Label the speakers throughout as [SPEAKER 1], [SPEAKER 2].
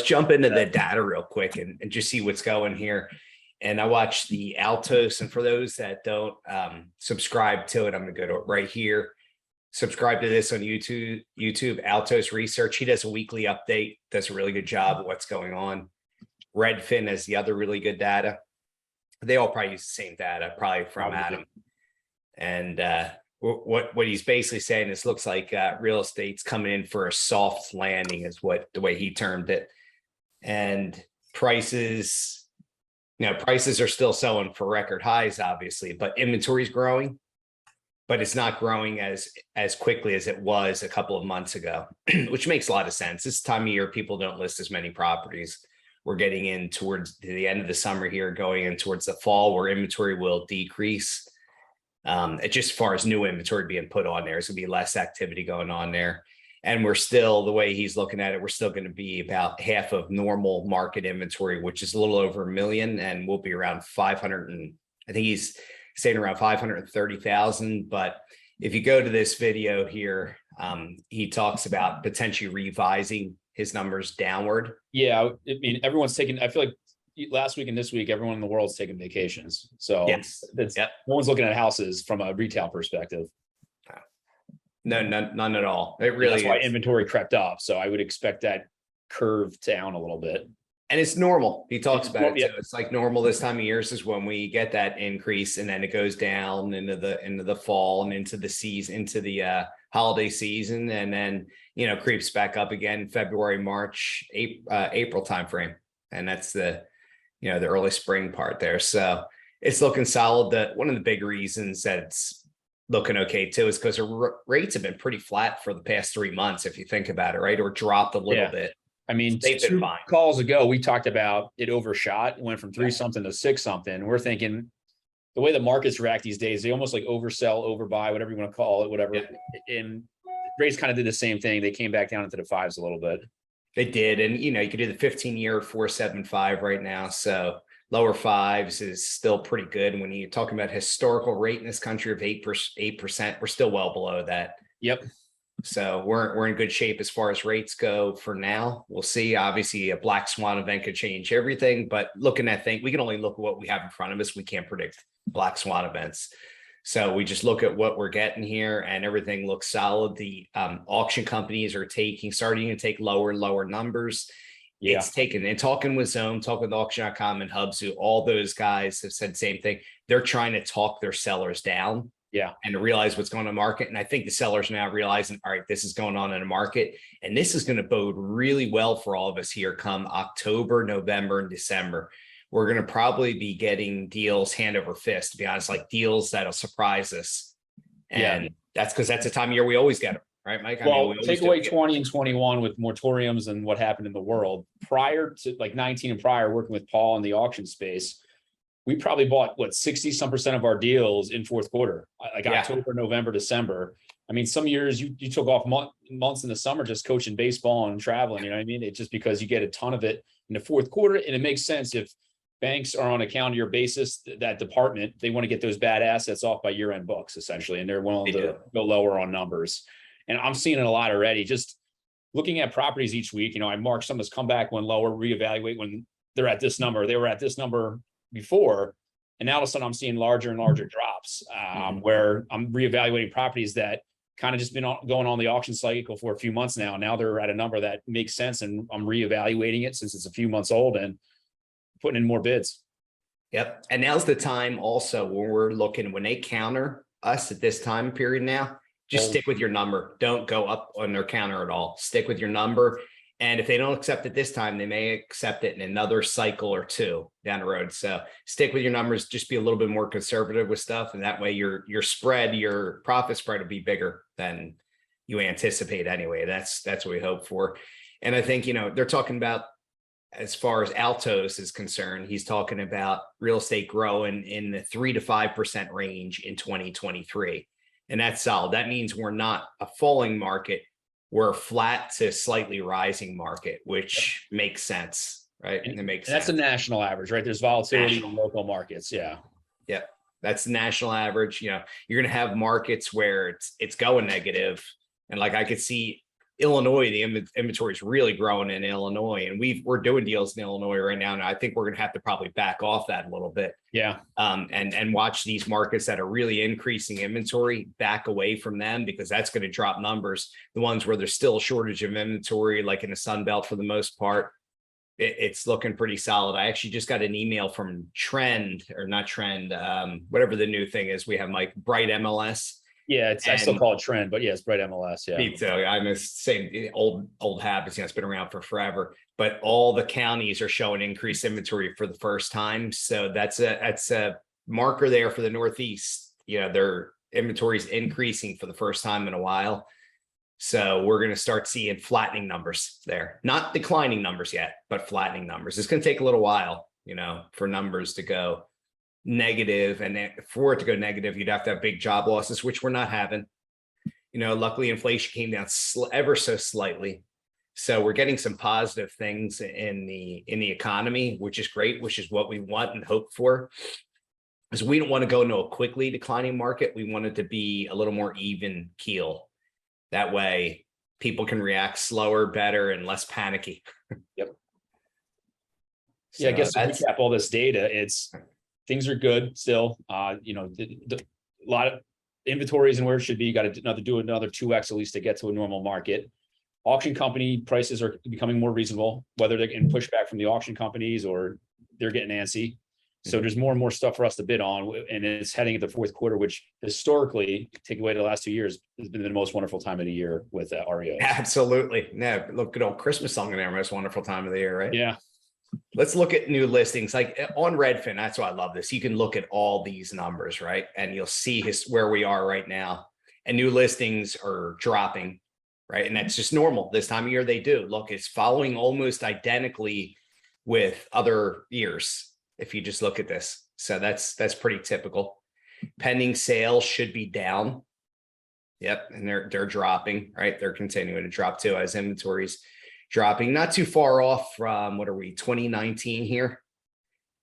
[SPEAKER 1] jump into the data real quick and just see what's going here. And I watched the Altos, and for those that don't subscribe to it, I'm going to go to it right here. Subscribe to this on YouTube, Altos Research. He does a weekly update, does a really good job of what's going on. Redfin has the other really good data. They all probably use the same data, probably from Attom. And what he's basically saying is looks like real estate's coming in for a soft landing is the way he termed it. And prices, prices are still selling for record highs, obviously, but inventory is growing, but it's not growing as quickly as it was a couple of months ago, which makes a lot of sense. This time of year, people don't list as many properties. We're getting in towards the end of the summer here, going in towards the fall where inventory will decrease. Just as far as new inventory being put on there, there's going to be less activity going on there. And we're still, the way he's looking at it, we're still going to be about half of normal market inventory, which is a little over 1 million, and we'll be around 500. And I think he's saying around 530,000. But if you go to this video here, he talks about potentially revising his numbers downward.
[SPEAKER 2] Yeah, I mean, everyone's taking, I feel like last week and this week, everyone in the world's taking vacations. So
[SPEAKER 1] yes,
[SPEAKER 2] no one's looking at houses from a retail perspective.
[SPEAKER 1] No, none at all. It really
[SPEAKER 2] that's why inventory crept up. So I would expect that curve down a little bit.
[SPEAKER 1] And it's normal. He talks about it too. It's like normal this time of year is when we get that increase, and then it goes down into the fall and into the season, into the holiday season, and then creeps back up again February, March, April timeframe, and that's the the early spring part there. So it's looking solid. That one of the big reasons that it's looking okay too is because the rates have been pretty flat for the past 3 months, if you think about it, right? Or dropped a little bit.
[SPEAKER 2] I mean, 2 calls ago, we talked about it overshot, went from 3 something to 6 something. We're thinking the way the markets react these days, they almost like oversell, overbuy, whatever you want to call it, whatever. Yeah. And rates kind of did the same thing. They came back down into the 5s a little bit.
[SPEAKER 1] They did. And, you could do the 15-year 4.75 right now. So lower 5s is still pretty good. When you're talking about historical rate in this country of 8%, we're still well below that.
[SPEAKER 2] Yep.
[SPEAKER 1] So we're in good shape as far as rates go for now. We'll see. Obviously, a black swan event could change everything, but looking at things, we can only look at what we have in front of us. We can't predict black swan events. So we just look at what we're getting here, and everything looks solid. The auction companies are starting to take lower and lower numbers. Yeah. It's taken, and talking with Zone, talking with auction.com and Hubzu, all those guys have said the same thing. They're trying to talk their sellers down.
[SPEAKER 2] Yeah.
[SPEAKER 1] And to realize what's going on in the market. And I think the sellers now realizing, all right, this is going on in the market. And this is going to bode really well for all of us here come October, November, and December. We're going to probably be getting deals hand over fist, to be honest, like deals that'll surprise us. And that's because that's the time of year we always get them, right, Mike?
[SPEAKER 2] We take away 20 and 21 with moratoriums and what happened in the world. Prior to like 19 and prior, working with Paul in the auction space, we probably bought 60% of our deals in fourth quarter, like October, November, December. I mean, some years you took off months in the summer just coaching baseball and traveling. You know what I mean? It's just because you get a ton of it in the fourth quarter, and it makes sense if banks are on a calendar year basis. That department, they want to get those bad assets off by year-end books essentially, and they're willing to go lower on numbers. And I'm seeing it a lot already. Just looking at properties each week, I mark some that's come back when lower, reevaluate when they're at this number. They were at this number before, and now all of a sudden I'm seeing larger and larger drops where I'm reevaluating properties that kind of just been going on the auction cycle for a few months now. Now they're at a number that makes sense, and I'm reevaluating it since it's a few months old and putting in more bids.
[SPEAKER 1] Yep. And now's the time also when we're looking, when they counter us at this time period now, just stick with your number. Don't go up on their counter at all. Stick with your number. And if they don't accept it this time, they may accept it in another cycle or 2 down the road. So stick with your numbers, just be a little bit more conservative with stuff. And that way your spread, your profit spread will be bigger than you anticipate anyway. That's what we hope for. And I think, they're talking about, as far as Altos is concerned, he's talking about real estate growing in the 3 to 5% range in 2023. And that's solid. That means we're not a falling market. We're a flat to slightly rising market, which makes sense, right? And it makes sense.
[SPEAKER 2] That's a national average, right? There's volatility in local markets. Yeah.
[SPEAKER 1] Yep. That's the national average. You're going to have markets where it's going negative. And like I could see Illinois, the inventory is really growing in Illinois, and we're doing deals in Illinois right now. And I think we're going to have to probably back off that a little bit.
[SPEAKER 2] Yeah.
[SPEAKER 1] And watch these markets that are really increasing inventory back away from them, because that's going to drop numbers. The ones where there's still a shortage of inventory, like in the Sun Belt for the most part, it's looking pretty solid. I actually just got an email from Trend, or not Trend, whatever the new thing is. We have like Bright MLS.
[SPEAKER 2] Yeah, I still call it Trend, but yeah, it's Bright MLS. Yeah,
[SPEAKER 1] me too. I'm the same old habits. It's been around for forever. But all the counties are showing increased inventory for the first time. So that's a marker there for the Northeast. Their inventory is increasing for the first time in a while. So we're going to start seeing flattening numbers there, not declining numbers yet, but flattening numbers. It's going to take a little while, for numbers to go negative, and for it to go negative, you'd have to have big job losses, which we're not having. Luckily inflation came down ever so slightly, so we're getting some positive things in the economy, which is great, which is what we want and hope for, because we don't want to go into a quickly declining market. We want it to be a little more even keel. That way people can react slower, better, and less panicky.
[SPEAKER 2] Yep.
[SPEAKER 1] So
[SPEAKER 2] yeah, I guess to recap all this data, things are good still. A lot of inventories and where it should be. You got to do another 2x at least to get to a normal market. Auction company prices are becoming more reasonable, whether they're getting pushback from the auction companies or they're getting antsy. So there's more and more stuff for us to bid on, and it's heading into the fourth quarter, which historically, take away the last 2 years, has been the most wonderful time of the year with REOs.
[SPEAKER 1] Absolutely. No, look, good old Christmas song in there. Most wonderful time of the year, right?
[SPEAKER 2] Yeah.
[SPEAKER 1] Let's look at new listings, like on Redfin. That's why I love this. You can look at all these numbers, right? And you'll see where we are right now. And new listings are dropping, right? And that's just normal. This time of year, they do. Look, it's following almost identically with other years, if you just look at this. So that's pretty typical. Pending sales should be down. Yep. And they're dropping, right? They're continuing to drop too as inventories dropping, not too far off from, what are we, 2019 here,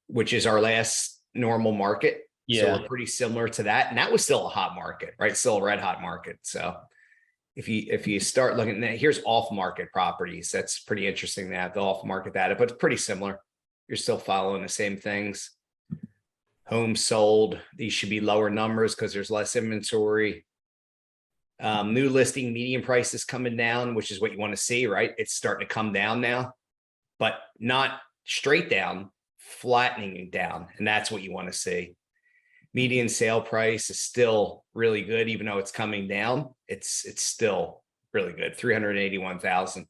[SPEAKER 1] which is our last normal market.
[SPEAKER 2] Yeah.
[SPEAKER 1] So we're pretty similar to that. And that was still a hot market, right? Still a red hot market. So if you start looking at, here's off market properties. That's pretty interesting to have the off market data, but it's pretty similar. You're still following the same things. Homes sold, these should be lower numbers because there's less inventory. New listing median prices coming down, which is what you want to see, right? It's starting to come down now, but not straight down, flattening down. And that's what you want to see. Median sale price is still really good, even though it's coming down. It's still really good, 381,000.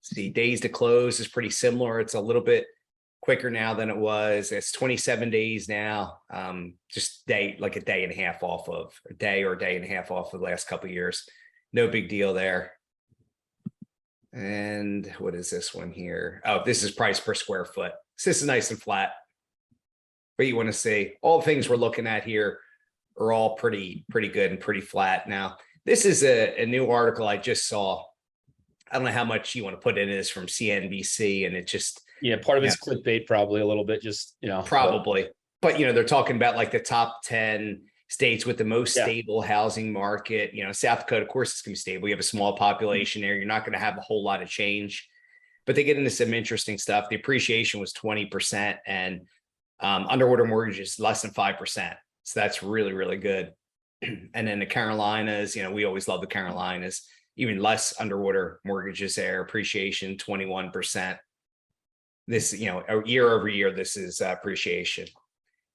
[SPEAKER 1] See, days to close is pretty similar. It's a little bit quicker now than it was. It's 27 days now. Just like a day and a half off of a day and a half off of the last couple of years. No big deal there. And what is this one here? Oh, this is price per square foot. So this is nice and flat. But you want to see all the things we're looking at here are all pretty good and pretty flat. Now, this is a new article I just saw. I don't know how much you want to put in this from CNBC, and it just,
[SPEAKER 2] part of it's clickbait, probably a little bit, just,
[SPEAKER 1] probably, but they're talking about like the top 10 states with the most stable housing market. South Dakota, of course, it's going to be stable. We have a small population there. You're not going to have a whole lot of change, but they get into some interesting stuff. The appreciation was 20%, and underwater mortgages less than 5%. So that's really, really good. And then the Carolinas, we always love the Carolinas. Even less underwater mortgages there, appreciation 21%. This, year over year, this is appreciation.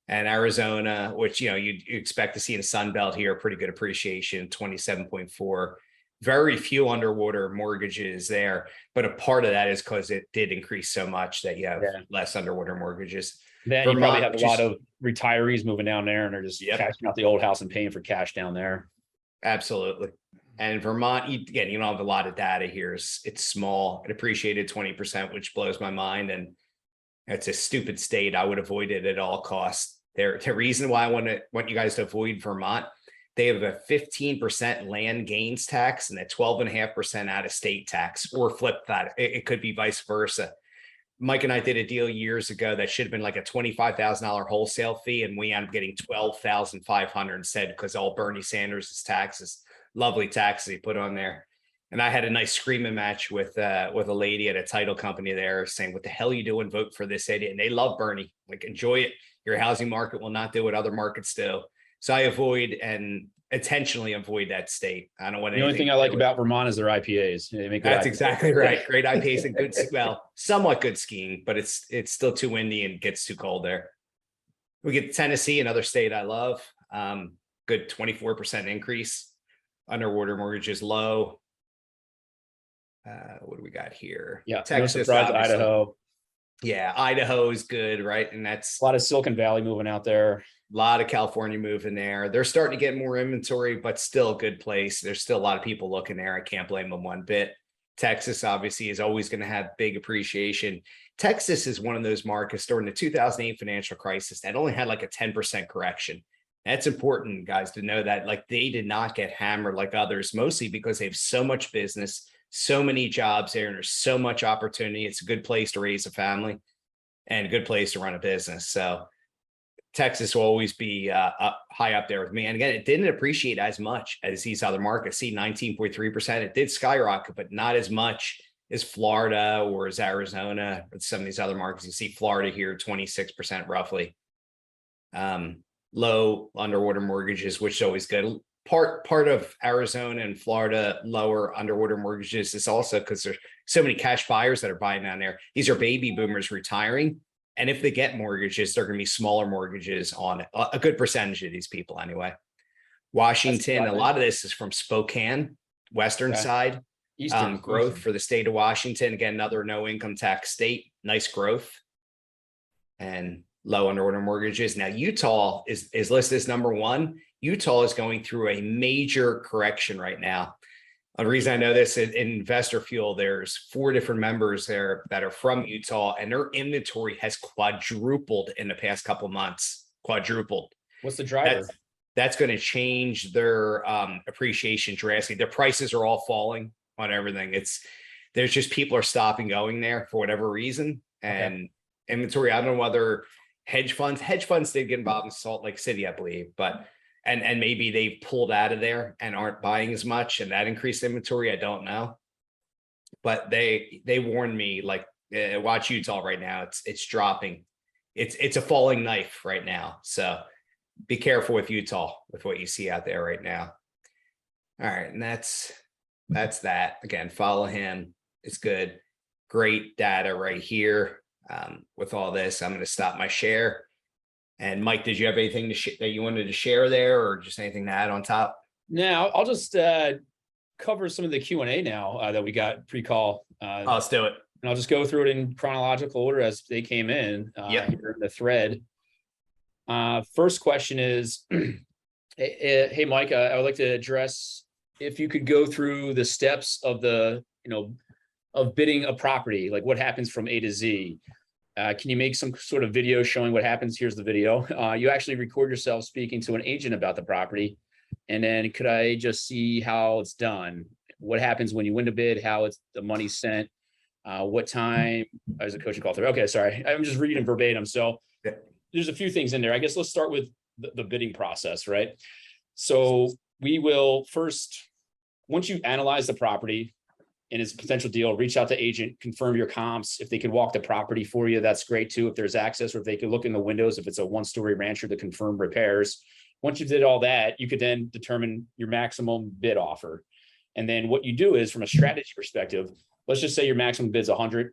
[SPEAKER 1] And Arizona, which you expect to see in the Sun Belt here, pretty good appreciation, 27.4. Very few underwater mortgages there, but a part of that is because it did increase so much that you have less underwater mortgages.
[SPEAKER 2] Then you probably have a lot of retirees moving down there, and they're just cashing out the old house and paying for cash down there.
[SPEAKER 1] Absolutely. And Vermont, again, you don't have a lot of data here. It's small. It appreciated 20%, which blows my mind. And it's a stupid state. I would avoid it at all costs. The reason why I want you guys to avoid Vermont, they have a 15% land gains tax and a 12.5% out of state tax, or flip that. It could be vice versa. Mike and I did a deal years ago that should have been like a $25,000 wholesale fee, and we ended up getting $12,500 instead, because all Bernie Sanders' taxes lovely taxes he put on there. And I had a nice screaming match with a lady at a title company there saying, what the hell are you doing? Vote for this idiot. And they love Bernie, like, enjoy it. Your housing market will not do what other markets do. So I avoid and intentionally avoid that state. I don't want
[SPEAKER 2] The only thing I like about Vermont is their IPAs. They make
[SPEAKER 1] that's
[SPEAKER 2] IPAs.
[SPEAKER 1] exactly right. Great IPAs and good, well, somewhat good skiing, but it's still too windy and gets too cold there. We get Tennessee, another state I love. Good 24% increase. Underwater mortgages low. What do we got here?
[SPEAKER 2] Yeah,
[SPEAKER 1] Texas,
[SPEAKER 2] no surprise,
[SPEAKER 1] obviously.
[SPEAKER 2] Idaho.
[SPEAKER 1] Yeah, Idaho is good, right? And that's
[SPEAKER 2] A lot of Silicon Valley moving out there.
[SPEAKER 1] a lot of California moving there. They're starting to get more inventory, but still a good place. There's still a lot of people looking there. I can't blame them one bit. Texas obviously is always going to have big appreciation. Texas is one of those markets during the 2008 financial crisis that only had like a 10% correction. That's important, guys, to know that, like, they did not get hammered like others, mostly because they have so much business, so many jobs there, and there's so much opportunity. It's a good place to raise a family and a good place to run a business. So Texas will always be high up there with me. And again, it didn't appreciate as much as these other markets. See, 19.3%. It did skyrocket, but not as much as Florida or as Arizona or some of these other markets. You see Florida here, 26% roughly. Low underwater mortgages, which is always good. Part of Arizona and Florida lower underwater mortgages is also because there's so many cash buyers that are buying down there. These are baby boomers retiring. And if they get mortgages, they're going to be smaller mortgages on a good percentage of these people anyway. Washington, a lot of this is from Spokane, western side.
[SPEAKER 2] Eastern
[SPEAKER 1] growth for the state of Washington. Again, another no income tax state, nice growth and low underwater mortgages. Now, Utah is listed as number one. Utah is going through a major correction right now. The reason I know this, in Investor Fuel, there's 4 different members there that are from Utah, and their inventory has quadrupled in the past couple of months. Quadrupled.
[SPEAKER 2] What's the driver?
[SPEAKER 1] That's going to change their appreciation drastically. Their prices are all falling on everything. There's just people are stopping going there for whatever reason. And inventory, I don't know whether hedge funds did get involved in Salt Lake City, I believe, but and maybe they've pulled out of there and aren't buying as much, and that increased inventory. I don't know, but they warned me, like, watch Utah right now. It's dropping. It's a falling knife right now. So be careful with Utah with what you see out there right now. All right, and that's that. Again, follow him. It's good. Great data right here. With all this, I'm going to stop my share. And Mike, did you have anything that you wanted to share there, or just anything to add on top?
[SPEAKER 2] Now, I'll just cover some of the Q&A now that we got pre-call.
[SPEAKER 1] Let's do it.
[SPEAKER 2] And I'll just go through it in chronological order as they came in here in the thread. First question is, hey, Mike, I would like to address if you could go through the steps of of bidding a property, like what happens from A to Z. Can you make some sort of video showing what happens? Here's the video. You actually record yourself speaking to an agent about the property. And then could I just see how it's done? What happens when you win the bid, how the money's sent, what time, as a coaching call through. Okay, sorry. I'm just reading verbatim. So there's a few things in there. I guess let's start with the bidding process, right? So we will first, once you analyze the property and its potential deal, reach out to agent, confirm your comps. If they can walk the property for you, that's great too. If there's access, or if they can look in the windows, if it's a 1-story rancher, to confirm repairs. Once you did all that, you could then determine your maximum bid offer. And then what you do is, from a strategy perspective, let's just say your maximum bid's 100,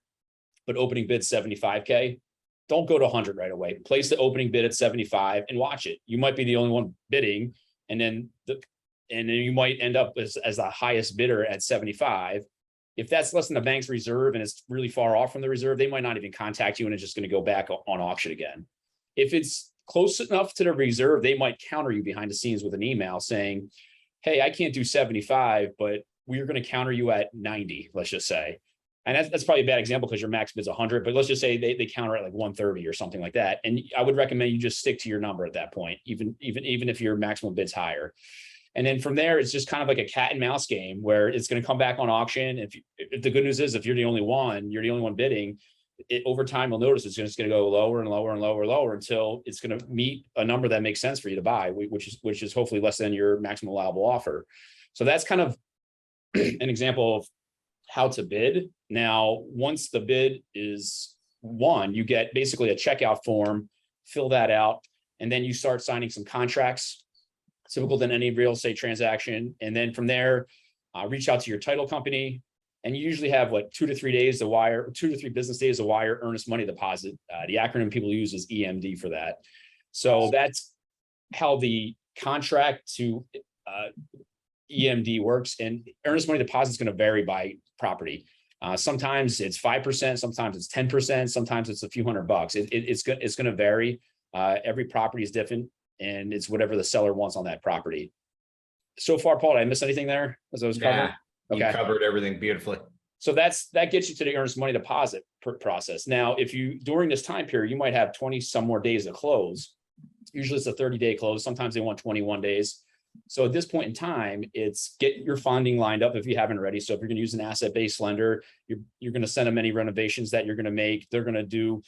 [SPEAKER 2] but opening bid 75K. Don't go to 100 right away. Place the opening bid at 75 and watch it. You might be the only one bidding, and then you might end up as the highest bidder at 75. If that's less than the bank's reserve and it's really far off from the reserve, they might not even contact you, and it's just going to go back on auction again. If it's close enough to the reserve, they might counter you behind the scenes with an email saying, hey, I can't do 75, but we're going to counter you at 90, let's just say. And that's probably a bad example because your max bid's 100, but let's just say they counter at like 130 or something like that. And I would recommend you just stick to your number at that point, even if your maximum bid's higher. And then from there, it's just kind of like a cat and mouse game where it's going to come back on auction. If the good news is, if you're the only one bidding, over time, you'll notice it's just going to go lower and lower and lower and lower until it's going to meet a number that makes sense for you to buy, which is hopefully less than your maximum allowable offer. So that's kind of an example of how to bid. Now, once the bid is won, you get basically a checkout form, fill that out, and then you start signing some contracts, typical than any real estate transaction. And then from there, reach out to your title company. And you usually have what 2 to 3 days to wire, 2 to 3 business days to wire earnest money deposit. The acronym people use is EMD for that. So that's how the contract to EMD works. And earnest money deposit is going to vary by property. Sometimes it's 5%, sometimes it's 10%, sometimes it's a few $100. It's going to vary. Every property is different, and it's whatever the seller wants on that property. So far, Paul, did I miss anything there as I was covering?
[SPEAKER 1] You covered everything beautifully. So
[SPEAKER 2] that gets you to the earnest money deposit process. Now, if you during this time period, you might have 20 some more days to close. Usually it's a 30-day close. Sometimes they want 21 days. So at this point in time, it's get your funding lined up if you haven't already. So if you're going to use an asset-based lender, you're going to send them any renovations that you're going to make. They're going to do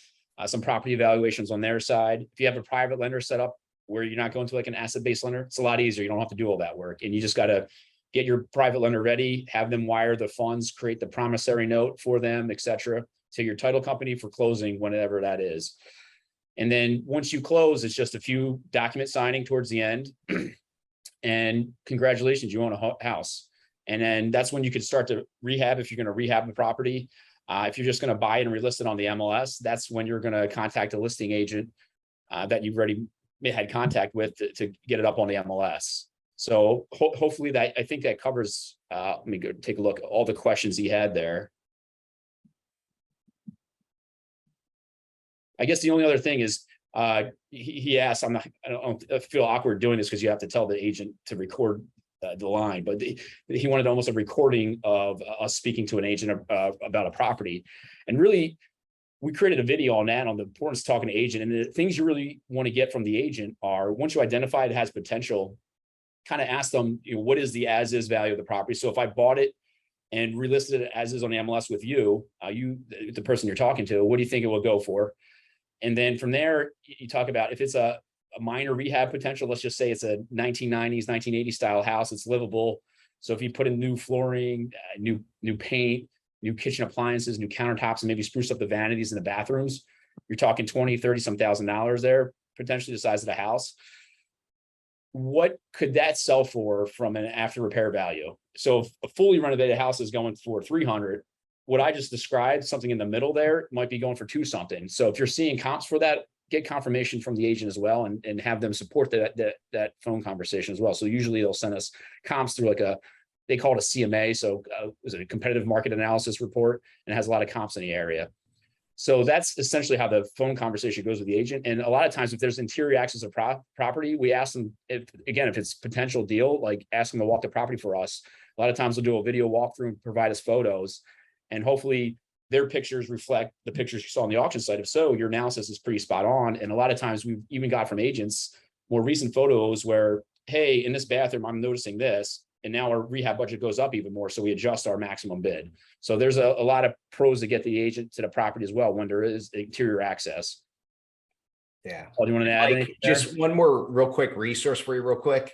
[SPEAKER 2] some property evaluations on their side. If you have a private lender set up where you're not going to like an asset-based lender, it's a lot easier. You don't have to do all that work. And you just got to get your private lender ready, have them wire the funds, create the promissory note for them, et cetera, to your title company for closing, whenever that is. And then once you close, it's just a few document signing towards the end. And congratulations, you own a house. And then that's when you could start to rehab if you're going to rehab the property. If you're just going to buy it and relist it on the MLS, that's when you're going to contact a listing agent that you've already had contact with to get it up on the MLS. So hopefully that, I think that covers, let me go take a look at all the questions he had there. I guess the only other thing is, he asked, I don't feel awkward doing this because you have to tell the agent to record the line, but he wanted almost a recording of us speaking to an agent about a property. And really, we created a video on that, on the importance of talking to agent. And the things you really want to get from the agent are, once you identify it has potential, kind of ask them, what is the as-is value of the property? So if I bought it and relisted it as is on the MLS with you, the person you're talking to, what do you think it will go for? And then from there, you talk about if it's a minor rehab potential, let's just say it's a 1990s, 1980s style house, it's livable. So if you put in new flooring, new paint, new kitchen appliances, new countertops, and maybe spruce up the vanities in the bathrooms, you're talking 20, 30 some $1,000s there, potentially the size of the house. What could that sell for from an after repair value? So if a fully renovated house is going for 300, what I just described, something in the middle there, might be going for 2 something. So if you're seeing comps for that, get confirmation from the agent as well, and have them support that phone conversation as well. So usually they'll send us comps through like they call it a CMA. So is it a competitive market analysis report, and it has a lot of comps in the area. So that's essentially how the phone conversation goes with the agent. And a lot of times if there's interior access to property, we ask them, if it's potential deal, like ask them to walk the property for us. A lot of times they'll do a video walkthrough and provide us photos, and hopefully their pictures reflect the pictures you saw on the auction site. If so, your analysis is pretty spot on. And a lot of times we've even got from agents more recent photos where, hey, in this bathroom, I'm noticing this, and now our rehab budget goes up even more. So we adjust our maximum bid. So there's a lot of pros to get the agent to the property as well when there is interior access.
[SPEAKER 1] Yeah.
[SPEAKER 2] Paul, do you want to add anything there?
[SPEAKER 1] Just one more real quick resource for you real quick.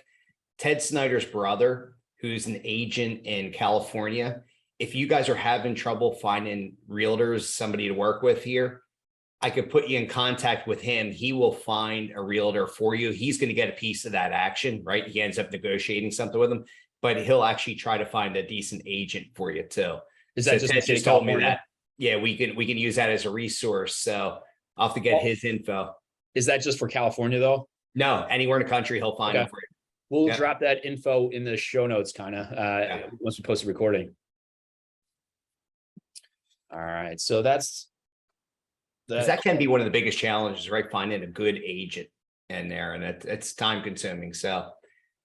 [SPEAKER 1] Ted Snyder's brother, who's an agent in California. If you guys are having trouble finding realtors, somebody to work with here, I could put you in contact with him. He will find a realtor for you. He's going to get a piece of that action, right? He ends up negotiating something with him, but he'll actually try to find a decent agent for you too.
[SPEAKER 2] Is that
[SPEAKER 1] so
[SPEAKER 2] just
[SPEAKER 1] Ted told me that? Yeah, we can use that as a resource. So I'll have to get his info.
[SPEAKER 2] Is that just for California though?
[SPEAKER 1] No, anywhere in the country, he'll find it for you.
[SPEAKER 2] We'll drop that info in the show notes, kind of once we post the recording. All right, so that's
[SPEAKER 1] that can be one of the biggest challenges, right? Finding a good agent in there, and it's time consuming. So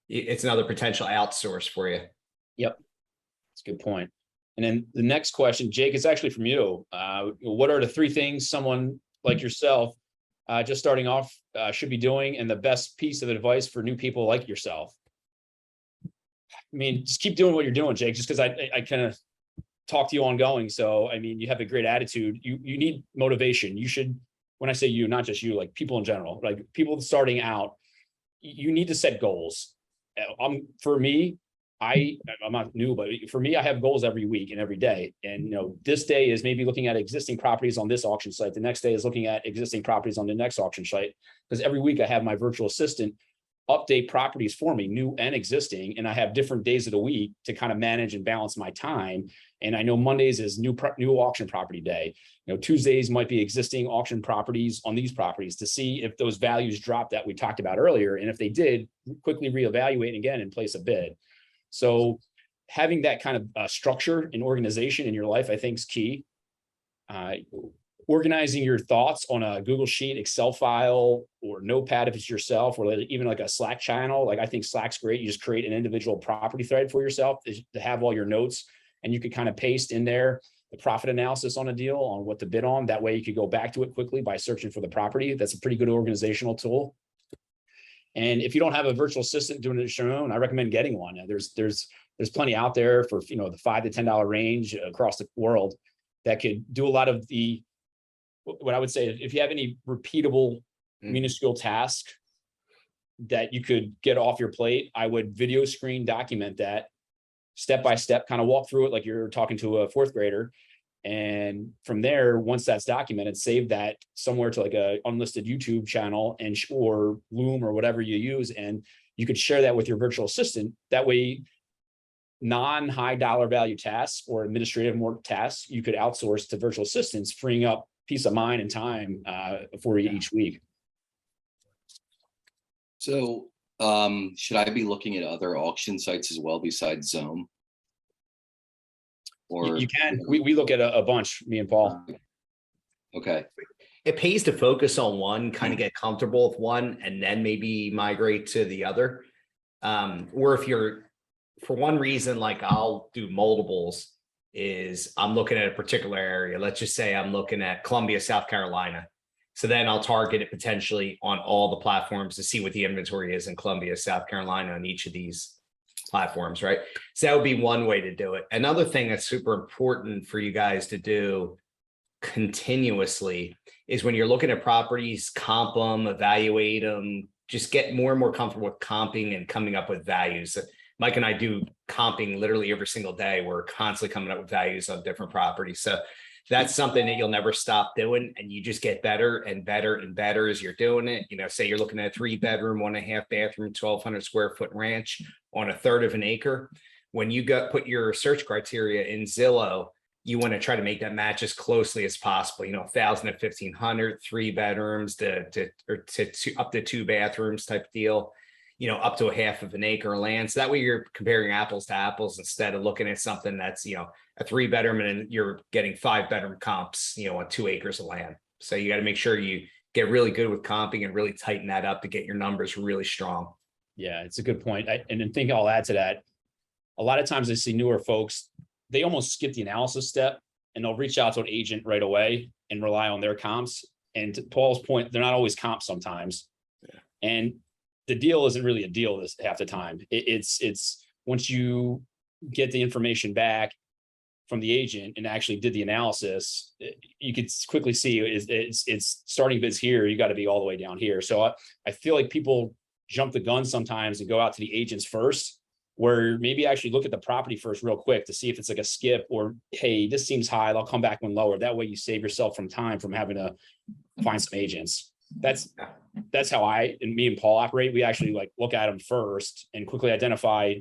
[SPEAKER 1] it's another potential outsource for you.
[SPEAKER 2] Yep, that's a good point. And then the next question, Jake, is actually from you. What are the 3 things someone like yourself, just starting off, should be doing, and the best piece of advice for new people like yourself? I mean, just keep doing what you're doing, Jake, just because I kind of talk to you ongoing. So, I mean, you have a great attitude. You need motivation. You should, when I say you, not just you, like people in general, like people starting out, you need to set goals. For me, I'm not new, but for me, I have goals every week and every day. And, this day is maybe looking at existing properties on this auction site. The next day is looking at existing properties on the next auction site. Because every week I have my virtual assistant update properties for me, new and existing. And I have different days of the week to kind of manage and balance my time. And I know Mondays is new auction property day. Tuesdays might be existing auction properties on these properties to see if those values drop that we talked about earlier. And if they did, quickly reevaluate again and place a bid. So having that kind of structure and organization in your life, I think, is key. Organizing your thoughts on a Google Sheet, Excel file, or Notepad if it's yourself, or even like a Slack channel. Like, I think Slack's great. You just create an individual property thread for yourself to have all your notes, and you could kind of paste in there the profit analysis on a deal, on what to bid on. That way you could go back to it quickly by searching for the property. That's a pretty good organizational tool. And if you don't have a virtual assistant doing it on your own, I recommend getting one. There's plenty out there for the $5 to $10 range across the world that could do a lot of what I would say, if you have any repeatable minuscule task that you could get off your plate, I would video screen document that step by step, kind of walk through it like you're talking to a fourth grader. And from there, once that's documented, save that somewhere to like a unlisted YouTube channel or Loom or whatever you use. And you could share that with your virtual assistant. That way, non-high dollar value tasks or administrative work tasks, you could outsource to virtual assistants, freeing up peace of mind and time for you each week.
[SPEAKER 3] So should I be looking at other auction sites as well besides Zome? Or
[SPEAKER 2] you can. We look at a bunch, me and Paul.
[SPEAKER 3] Okay.
[SPEAKER 1] It pays to focus on one, kind of get comfortable with one, and then maybe migrate to the other. Or if you're, for one reason, like I'll do multiples, is I'm looking at a particular area. Let's just say I'm looking at Columbia, South Carolina. So then I'll target it potentially on all the platforms to see what the inventory is in Columbia, South Carolina on each of these platforms, right? So that would be one way to do it. Another thing that's super important for you guys to do continuously is when you're looking at properties, comp them, evaluate them, just get more and more comfortable with comping and coming up with values. Mike and I do comping literally every single day. We're constantly coming up with values on different properties. So that's something that you'll never stop doing. And you just get better and better and better as you're doing it. Say you're looking at a 3-bedroom, 1.5 bathroom, 1,200 square foot ranch on 1/3 of an acre. When you put your search criteria in Zillow, you want to try to make that match as closely as possible. 1,000 to 1,500, 3 bedrooms to up to 2 bathrooms type deal. Up to 1/2 of an acre of land. So that way you're comparing apples to apples instead of looking at something that's, a 3-bedroom and you're getting 5-bedroom comps, on 2 acres of land. So you got to make sure you get really good with comping and really tighten that up to get your numbers really strong.
[SPEAKER 2] Yeah, it's a good point. And I think I'll add to that. A lot of times I see newer folks, they almost skip the analysis step and they'll reach out to an agent right away and rely on their comps. And to Paul's point, they're not always comps sometimes. Yeah. And the deal isn't really a deal this half the time. It's once you get the information back from the agent and actually did the analysis, you could quickly see it's starting bids here. You got to be all the way down here. So I feel like people jump the gun sometimes and go out to the agents first, where maybe actually look at the property first real quick to see if it's like a skip or, hey, this seems high, I'll come back when lower. That way you save yourself from time from having to find some agents. That's how me and Paul operate. We actually look at them first and quickly identify,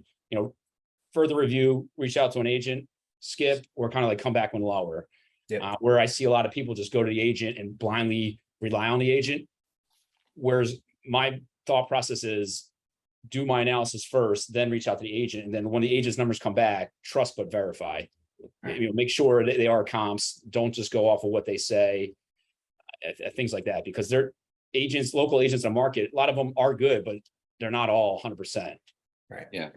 [SPEAKER 2] further review, reach out to an agent, skip, or kind of come back when lower. Yep. Where I see a lot of people just go to the agent and blindly rely on the agent. Whereas my thought process is do my analysis first, then reach out to the agent. And then when the agent's numbers come back, trust but verify. Right. Make sure that they are comps. Don't just go off of what they say, things like that, because they're agents, local agents in the market. A lot of them are good, but they're not all 100%.
[SPEAKER 3] Right. Yeah.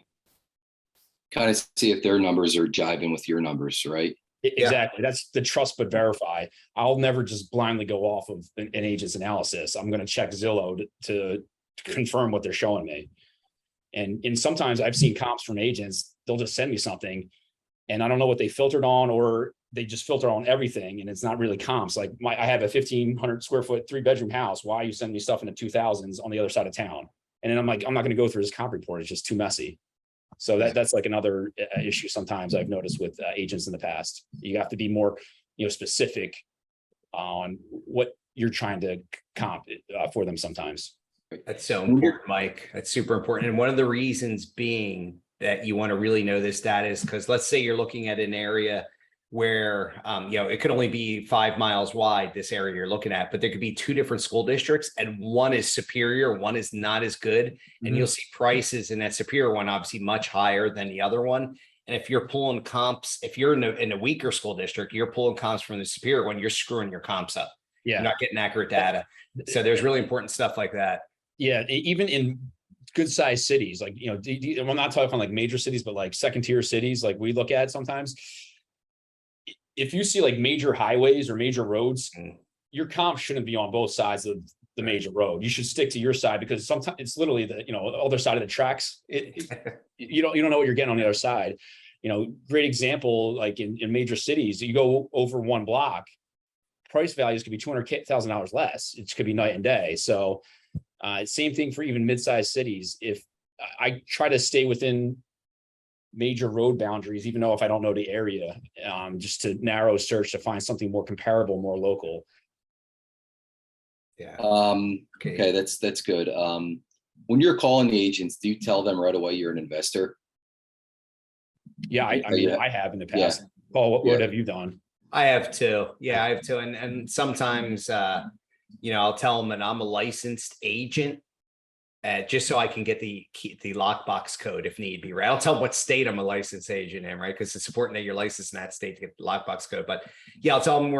[SPEAKER 3] Kind of see if their numbers are jiving with your numbers, right?
[SPEAKER 2] Exactly. Yeah. That's the trust but verify. I'll never just blindly go off of an agent's analysis. I'm going to check Zillow to confirm what they're showing me. And sometimes I've seen comps from agents, they'll just send me something and I don't know what they filtered on, or they just filter on everything and it's not really comps. I have a 1,500 square foot 3-bedroom house. Why are you sending me stuff in the 2000s on the other side of town? And then I'm like, I'm not going to go through this comp report. It's just too messy. So that's like another issue sometimes I've noticed with agents in the past. You have to be more, specific on what you're trying to comp for them sometimes.
[SPEAKER 1] That's so important, Mike. That's super important. And one of the reasons being that you want to really know this data is because let's say you're looking at an area where, it could only be 5 miles wide, this area you're looking at, but there could be 2 different school districts and one is superior, one is not as good. And you'll see prices in that superior one, obviously much higher than the other one. And if you're pulling comps, if you're in a weaker school district, you're pulling comps from the superior one, you're screwing your comps up.
[SPEAKER 2] Yeah.
[SPEAKER 1] You're not getting accurate data. So there's really important stuff like that.
[SPEAKER 2] Yeah. Even in good sized cities, like, we're not talking like major cities, but like second tier cities, like we look at sometimes. If you see like major highways or major roads, your comp shouldn't be on both sides of the major road. You should stick to your side because sometimes it's literally the other side of the tracks. You don't know what you're getting on the other side. Great example, like in major cities, you go over one block, price values could be $200,000 less. It could be night and day. So same thing for even mid-sized cities. If I try to stay within major road boundaries, even though if I don't know the area, just to narrow search to find something more comparable, more local.
[SPEAKER 1] Yeah.
[SPEAKER 3] Okay, that's good. When you're calling the agents, do you tell them right away you're an investor?
[SPEAKER 2] Yeah, I mean, I have in the past.
[SPEAKER 3] Yeah.
[SPEAKER 2] Paul, what have you done?
[SPEAKER 1] I have too. Yeah, I have too. And sometimes, I'll tell them that I'm a licensed agent, just so I can get the lockbox code if need be, right? I'll tell them what state I'm a licensed agent in, right? Because it's important that you're licensed in that state to get the lockbox code. But yeah, I'll tell them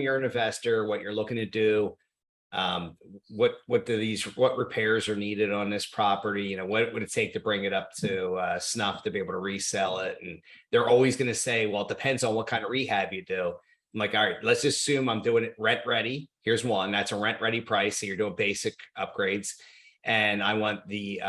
[SPEAKER 1] you're an investor, what you're looking to do. What repairs are needed on this property? What would it take to bring it up to snuff to be able to resell it? And they're always going to say, well, it depends on what kind of rehab you do. I'm like, all right, let's assume I'm doing it rent ready. Here's one, that's a rent ready price. So you're doing basic upgrades. And I want the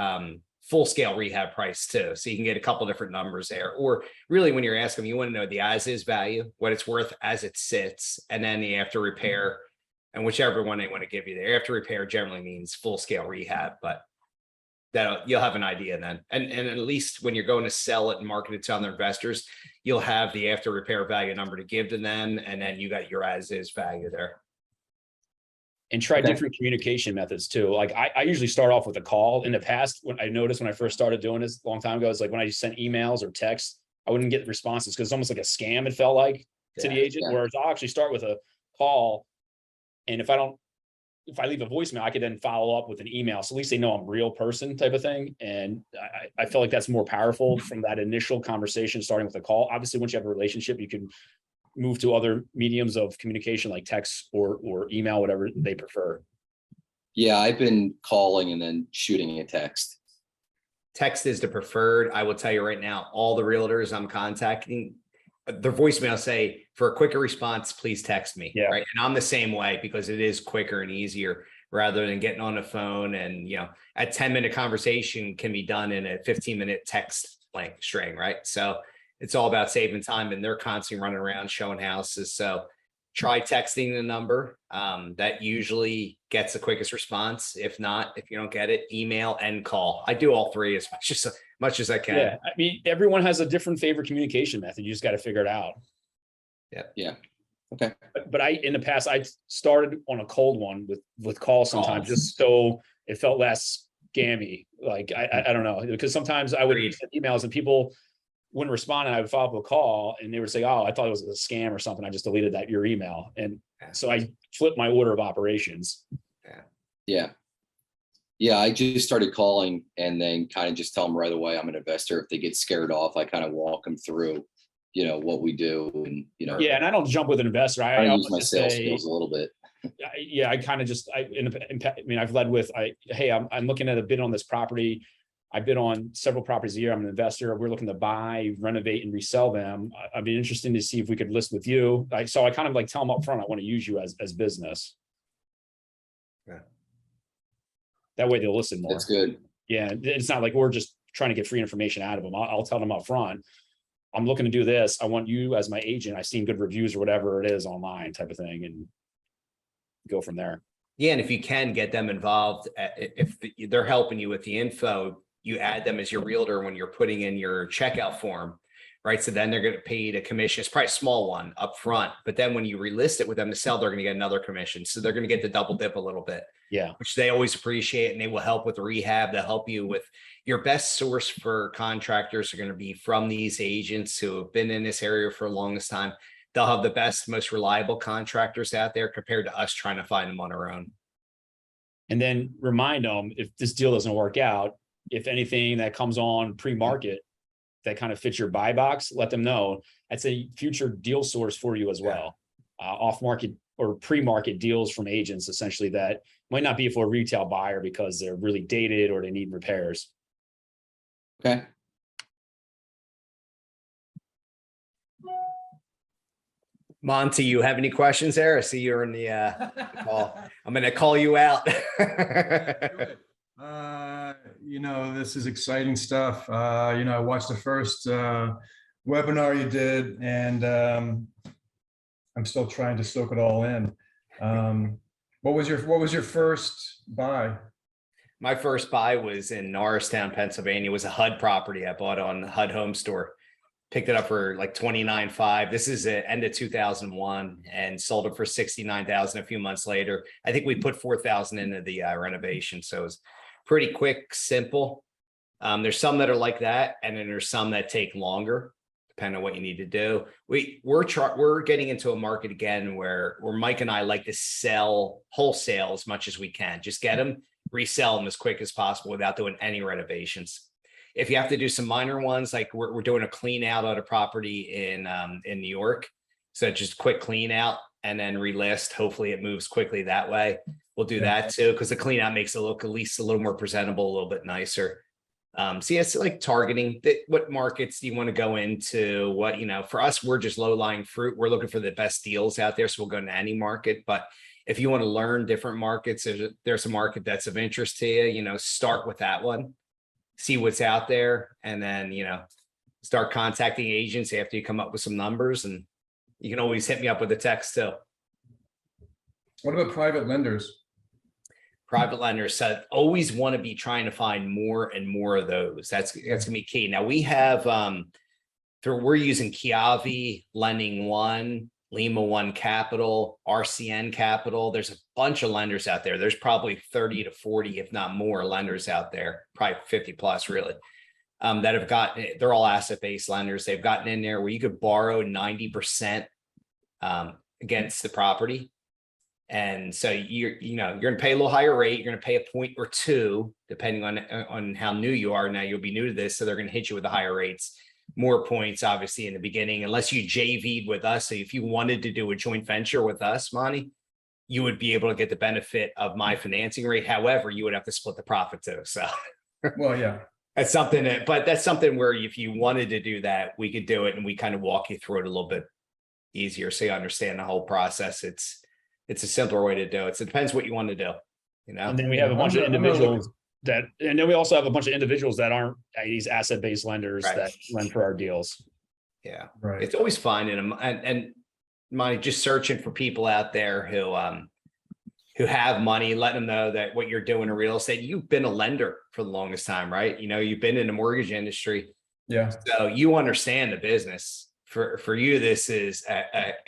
[SPEAKER 1] full scale rehab price too. So you can get a couple different numbers there. Or really when you're asking, you want to know the as is value, what it's worth as it sits, and then the after repair. And whichever one they want to give you there. After repair generally means full scale rehab, but that you'll have an idea then. And at least when you're going to sell it and market it to other investors, you'll have the after repair value number to give to them. And then you got your as is value there.
[SPEAKER 2] And try different communication methods too. Like I usually start off with a call. In the past, when I noticed when I first started doing this a long time ago, it's like when I just sent emails or texts, I wouldn't get responses because it's almost like a scam. It felt like to the agent, whereas I'll actually start with a call. And if I leave a voicemail, I could then follow up with an email. So at least they know I'm a real person type of thing. And I feel like that's more powerful from that initial conversation, starting with a call. Obviously, once you have a relationship, you can move to other mediums of communication like text or email, whatever they prefer.
[SPEAKER 3] Yeah, I've been calling and then shooting a text.
[SPEAKER 1] Text is the preferred. I will tell you right now, all the realtors I'm contacting, their voicemail say, for a quicker response, please text me.
[SPEAKER 2] Yeah.
[SPEAKER 1] Right. And I'm the same way because it is quicker and easier rather than getting on the phone. And, a 10-minute conversation can be done in a 15-minute text length string. Right. So it's all about saving time, and they're constantly running around showing houses. So try texting the number. That usually gets the quickest response. If not, if you don't get it, email and call. I do all three as much as I can.
[SPEAKER 2] Yeah. I mean, everyone has a different favorite communication method. You just got to figure it out.
[SPEAKER 3] Yeah. Okay.
[SPEAKER 2] But in the past, I started on a cold one with calls sometimes, just so it felt less scammy. Like, I don't know, because sometimes I would send emails and people wouldn't respond, and I would follow up with a call and they would say, oh, I thought it was a scam or something. I just deleted your email. And so I flipped my order of operations.
[SPEAKER 3] Yeah. I just started calling and then kind of just tell them right away I'm an investor. If they get scared off, I kind of walk them through, what we do. And,
[SPEAKER 2] Yeah. And I don't jump with an investor.
[SPEAKER 3] I use my sales skills a little bit.
[SPEAKER 2] I kind of just, I've led with, hey, I'm looking at a bid on this property. I've been on several properties a year. I'm an investor. We're looking to buy, renovate, and resell them. I'd be interested to see if we could list with you. So I kind of like tell them up front, I want to use you as business.
[SPEAKER 1] Yeah.
[SPEAKER 2] That way they'll listen more.
[SPEAKER 3] That's good.
[SPEAKER 2] Yeah. It's not like we're just trying to get free information out of them. I'll tell them up front, I'm looking to do this. I want you as my agent. I've seen good reviews or whatever it is online type of thing, and go from there.
[SPEAKER 1] Yeah. And if you can get them involved, if they're helping you with the info, you add them as your realtor when you're putting in your checkout form, right? So then they're going to pay a commission. It's probably a small one up front, but then when you relist it with them to sell, they're going to get another commission. So they're going to get the double dip a little bit.
[SPEAKER 2] Yeah.
[SPEAKER 1] Which they always appreciate, and they will help with rehab. They'll help you with your best source for contractors are going to be from these agents who have been in this area for the longest time. They'll have the best, most reliable contractors out there compared to us trying to find them on our own.
[SPEAKER 2] And then remind them, if this deal doesn't work out, if anything that comes on pre-market that kind of fits your buy box, let them know. That's a future deal source for you as well. Off-market or pre-market deals from agents, essentially, that might not be for a retail buyer because they're really dated or they need repairs.
[SPEAKER 3] Okay.
[SPEAKER 1] Monty, you have any questions there? I see you're in the call. I'm going to call you out.
[SPEAKER 4] Good. You know, this is exciting stuff. You know, I watched the first webinar you did, and I'm still trying to soak it all in. What was your first buy?
[SPEAKER 1] My first buy was in Norristown, Pennsylvania. It was a HUD property I bought on HUD Home Store. Picked it up for like $29,500. This is the end of 2001, and sold it for $69,000 a few months later. I think we put $4,000 into the renovation, so it was pretty quick, simple. There's some that are like that, and then there's some that take longer, depending on what you need to do. We're getting into a market again where Mike and I like to sell wholesale as much as we can. Just get them, resell them as quick as possible without doing any renovations. If you have to do some minor ones, like we're doing a clean out of the property in New York, so just quick clean out and then relist. Hopefully it moves quickly that way. We'll do that too, because the clean out makes it look at least a little more presentable, a little bit nicer. So yeah, it's like targeting what markets do you want to go into? What, you know, for us, we're just low lying fruit. We're looking for the best deals out there, so we'll go into any market. But if you want to learn different markets, there's a market that's of interest to you, you know, start with that one. See what's out there, and then, you know, start contacting agents after you come up with some numbers, and you can always hit me up with a text too.
[SPEAKER 4] What about private lenders?
[SPEAKER 1] Private lenders, so always want to be trying to find more and more of those. That's gonna be key. Now we have we're using Kiavi, Lending One, Lima One Capital, RCN Capital. There's a bunch of lenders out there. There's probably 30 to 40, if not more, lenders out there, probably 50 plus really, that have gotten, they're all asset-based lenders. They've gotten in there where you could borrow 90% against the property. And so you're going to pay a little higher rate. You're going to pay a point or two, depending on how new you are. Now you'll be new to this, so they're going to hit you with the higher rates. More points, obviously, in the beginning, unless you JV'd with us. So if you wanted to do a joint venture with us, Monty, you would be able to get the benefit of my financing rate. However, you would have to split the profit too. So,
[SPEAKER 4] Well, yeah,
[SPEAKER 1] that's something but that's something where if you wanted to do that, we could do it, and we kind of walk you through it a little bit easier, so you understand the whole process. It's a simpler way to do it. So it depends what you want to do, you know.
[SPEAKER 2] And then we have a bunch of individuals and then we also have a bunch of individuals that aren't these asset-based lenders that lend for our deals.
[SPEAKER 1] Yeah,
[SPEAKER 4] right.
[SPEAKER 1] it's always finding them, and Monty, just searching for people out there who have money, letting them know that what you're doing in real estate, you've been a lender for the longest time, right? You know, you've been in the mortgage industry.
[SPEAKER 4] Yeah.
[SPEAKER 1] So you understand the business. For you, this is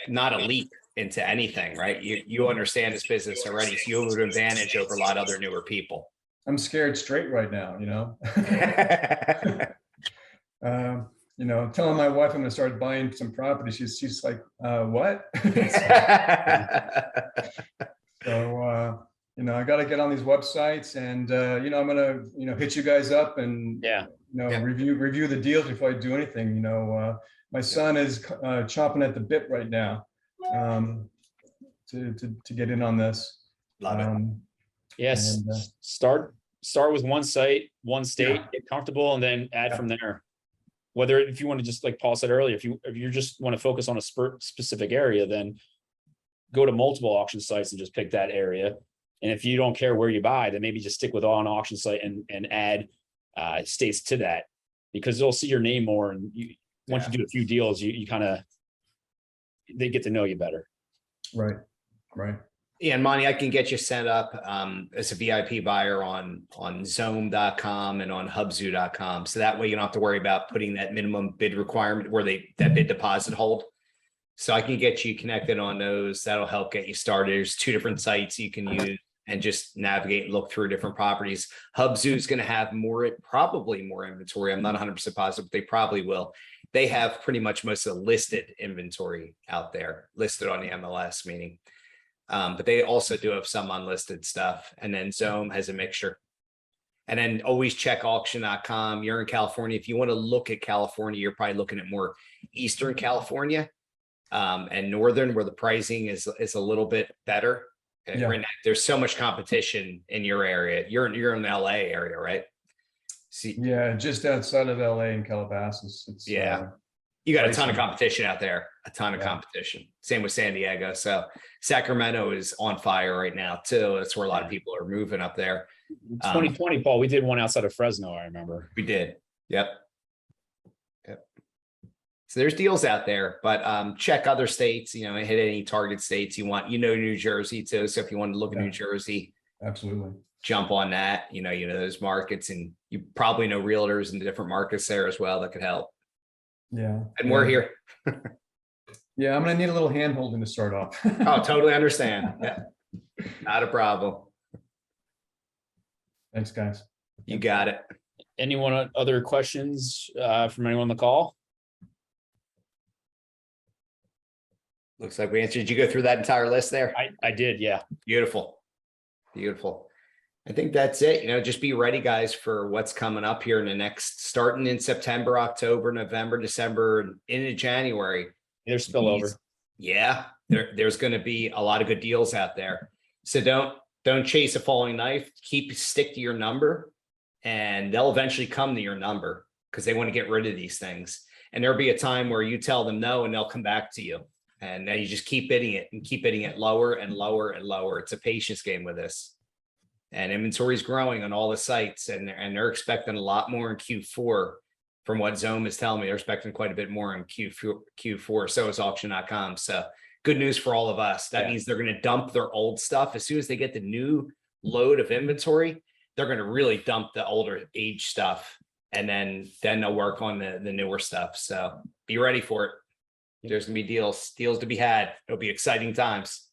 [SPEAKER 1] not a leap into anything, right? You understand this business already, so you have an advantage over a lot of other newer people.
[SPEAKER 4] I'm scared straight right now, you know. You know, telling my wife I'm going to start buying some property. She's like, what? So, you know, I got to get on these websites, and you know, I'm going to, you know, hit you guys up and review the deals before I do anything. You know, my son is chomping at the bit right now to get in on this.
[SPEAKER 1] Love it.
[SPEAKER 2] Yes,
[SPEAKER 4] And,
[SPEAKER 2] start with one site, one state, get comfortable, and then add from there. Whether if you want to, just like Paul said earlier, if you just want to focus on a specific area, then go to multiple auction sites and just pick that area. And if you don't care where you buy, then maybe just stick with on auction site and add states to that, because they'll see your name more. And once you do a few deals, you kind of, they get to know you better.
[SPEAKER 4] Right.
[SPEAKER 1] Yeah, and Monty, I can get you set up as a VIP buyer on Zoom.com and on Hubzu.com. So that way you don't have to worry about putting that minimum bid requirement where that bid deposit hold. So I can get you connected on those. That'll help get you started. There's 2 different sites you can use and just navigate and look through different properties. Hubzu is going to have probably more inventory. I'm not 100% positive, but they probably will. They have pretty much most of the listed inventory out there, listed on the MLS, meaning. But they also do have some unlisted stuff. And then Zome has a mixture. And then always check auction.com. You're in California. If you want to look at California, you're probably looking at more Eastern California and Northern, where the pricing is a little bit better.
[SPEAKER 4] Yeah.
[SPEAKER 1] Right now, there's so much competition in your area. You're in the LA area, right? See,
[SPEAKER 4] Yeah, just outside of LA in Calabasas. It's
[SPEAKER 1] you got a ton of competition out there, a ton of competition. Same with San Diego. So Sacramento is on fire right now too. That's where a lot of people are moving up there.
[SPEAKER 2] 2020, Paul, we did one outside of Fresno, I remember.
[SPEAKER 1] We did. Yep. So there's deals out there, but check other states, hit any target states you want, New Jersey too. So if you want to look at New Jersey,
[SPEAKER 4] absolutely
[SPEAKER 1] jump on that, those markets, and you probably know realtors in the different markets there as well that could help.
[SPEAKER 4] Yeah.
[SPEAKER 1] And we're here.
[SPEAKER 4] Yeah, I'm gonna need a little hand holding to start off.
[SPEAKER 1] Oh, totally understand. Yeah. Not a problem.
[SPEAKER 4] Thanks, guys.
[SPEAKER 1] You got it.
[SPEAKER 2] Anyone other questions from anyone on the call?
[SPEAKER 1] Looks like we answered. Did you go through that entire list there?
[SPEAKER 2] I did, yeah.
[SPEAKER 1] Beautiful. Beautiful. I think that's it. Just be ready, guys, for what's coming up here in the next, starting in September, October, November, December, and into January.
[SPEAKER 2] There's spillover.
[SPEAKER 1] Yeah, there's going to be a lot of good deals out there. So don't chase a falling knife. Stick to your number, and they'll eventually come to your number because they want to get rid of these things. And there'll be a time where you tell them no, and they'll come back to you. And then you just keep bidding it and keep bidding it lower and lower and lower. It's a patience game with this. And inventory is growing on all the sites, and they're expecting a lot more in Q4. From what Zome is telling me, they're expecting quite a bit more in Q4. So is auction.com. So good news for all of us. That means they're going to dump their old stuff. As soon as they get the new load of inventory, they're going to really dump the older age stuff. And then they'll work on the newer stuff. So be ready for it. There's gonna be deals to be had. It'll be exciting times.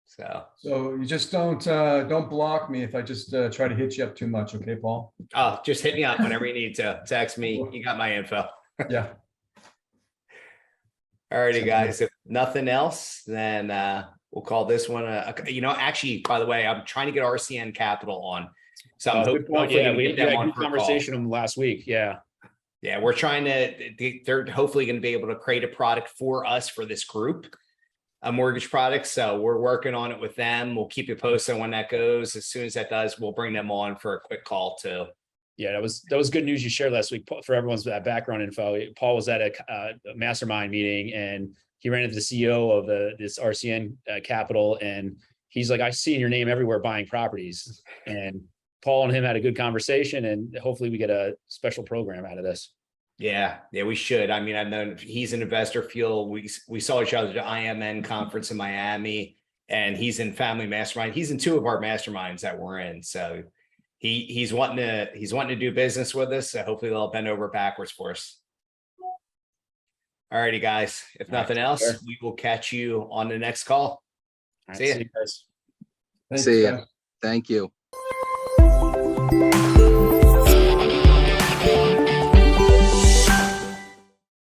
[SPEAKER 1] So
[SPEAKER 4] you just don't block me if I just try to hit you up too much, okay, Paul?
[SPEAKER 1] Oh, just hit me up whenever you need to. Text me. You got my info.
[SPEAKER 4] Yeah.
[SPEAKER 1] All righty, guys. If nothing else, then we'll call this one actually, by the way, I'm trying to get RCN Capital on. So I'm hoping
[SPEAKER 2] we had a good conversation with them last week. Yeah.
[SPEAKER 1] Yeah, we're trying to, they're hopefully going to be able to create a product for us for this group, a mortgage product. So we're working on it with them. We'll keep you posted on when that goes. As soon as that does, we'll bring them on for a quick call too.
[SPEAKER 2] Yeah, that was good news you shared last week for everyone's background info. Paul was at a mastermind meeting, and he ran into the CEO of this RCN Capital, and he's like, "I've seen your name everywhere buying properties." And Paul and him had a good conversation, and hopefully we get a special program out of this.
[SPEAKER 1] Yeah, we should. I mean, I've known he's an investor. We saw each other at the IMN conference in Miami, and he's in Family Mastermind. He's in 2 of our masterminds that we're in. So he's wanting to do business with us. So hopefully they'll bend over backwards for us. All righty, guys. If nothing else, we will catch you on the next call.
[SPEAKER 2] See you guys.
[SPEAKER 3] See ya. Thank you.